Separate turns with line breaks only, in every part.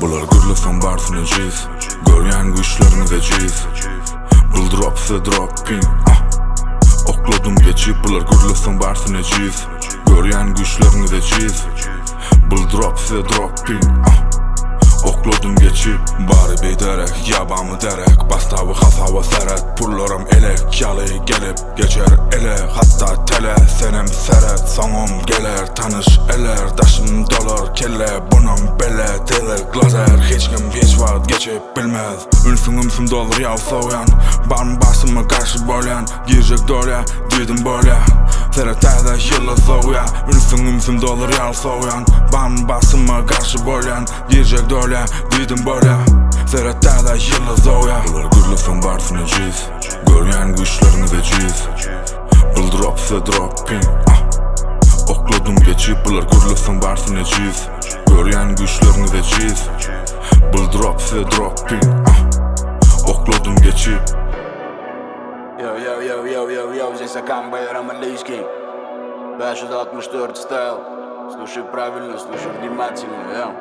Bular gürlesin barsın eciz, göryen güçlerini veciz. Buldurop se dropping, okladım geçip. Bular gürlesin barsın eciz, göryen güçlerini veciz. Buldurop se dropping, okladım geçip. Bari bir derek, yabamı derek, bastavı hasava seret. Pullarım elek, yalı gelip geçer ele. Hatta tele, senem seret, sonum gelir. Tanış eler, daşım dolar kelle. Bunun bele, telik lazer. Hiç kim hiç vaat geçip bilmez. Ünsün dolur yav soğuyan, barm basıma karşı boylayan. Girecek dole, dedim böyle. Seretede yılı soğuya. Ünsün dolur yav soğuyan, barm basıma karşı boylayan. Girecek dole, dedim böyle. Seretede yılı soğuya. Bular gürlesin barsın eciz, göryen güçlerini veciz. Buldurop se dropping, okladım geçip. Bular gürlesin barsın eciz, göryen güçlerini veciz. Buldurop se dropping, okladım geçip.
Йоу, здесь Акамбай Ромалийский. Дальше 64 стайл. Слушай правильно, слушай внимательно, йоу.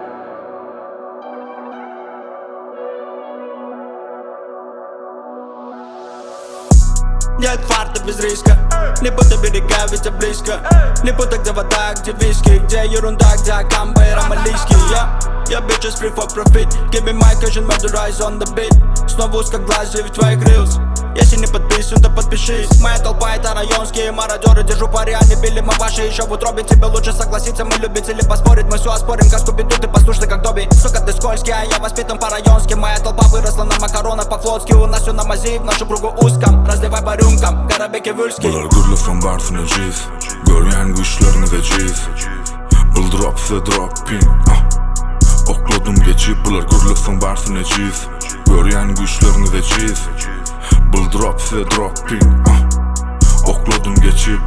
Нет фарта без риска. Не будто берега, ведь я близко. Не будто где вода, где виски. Где ерунда, где Акамбай Ромалийский. Я bitches free for profit. Give me my cash and murder eyes on the beat. Снова узкоглазый в твоих рилс. Если не подписан, то подпишись. Моя толпа это районские мародеры. Держу пари, они били мы ваши еще в утробе. Тебе лучше согласиться, мы любители поспорить. Мы все оспорим, как скуби-ду, ты послушный как Добби. Сука, ты скользкий, а я воспитан по-районски. Моя толпа выросла на макаронах по-флотски. У нас все на мази, в нашу кругу узком. Разливай по рюмкам, Карабеки Вульский.
Bular gürlesin barsın eciz, göryen güçlerini veciz. Buldurop se dropping, okladım geçip. Bular gürlesin barsın eciz, göryen güçlerini veciz. Buldurop se dropping, okladım geçip.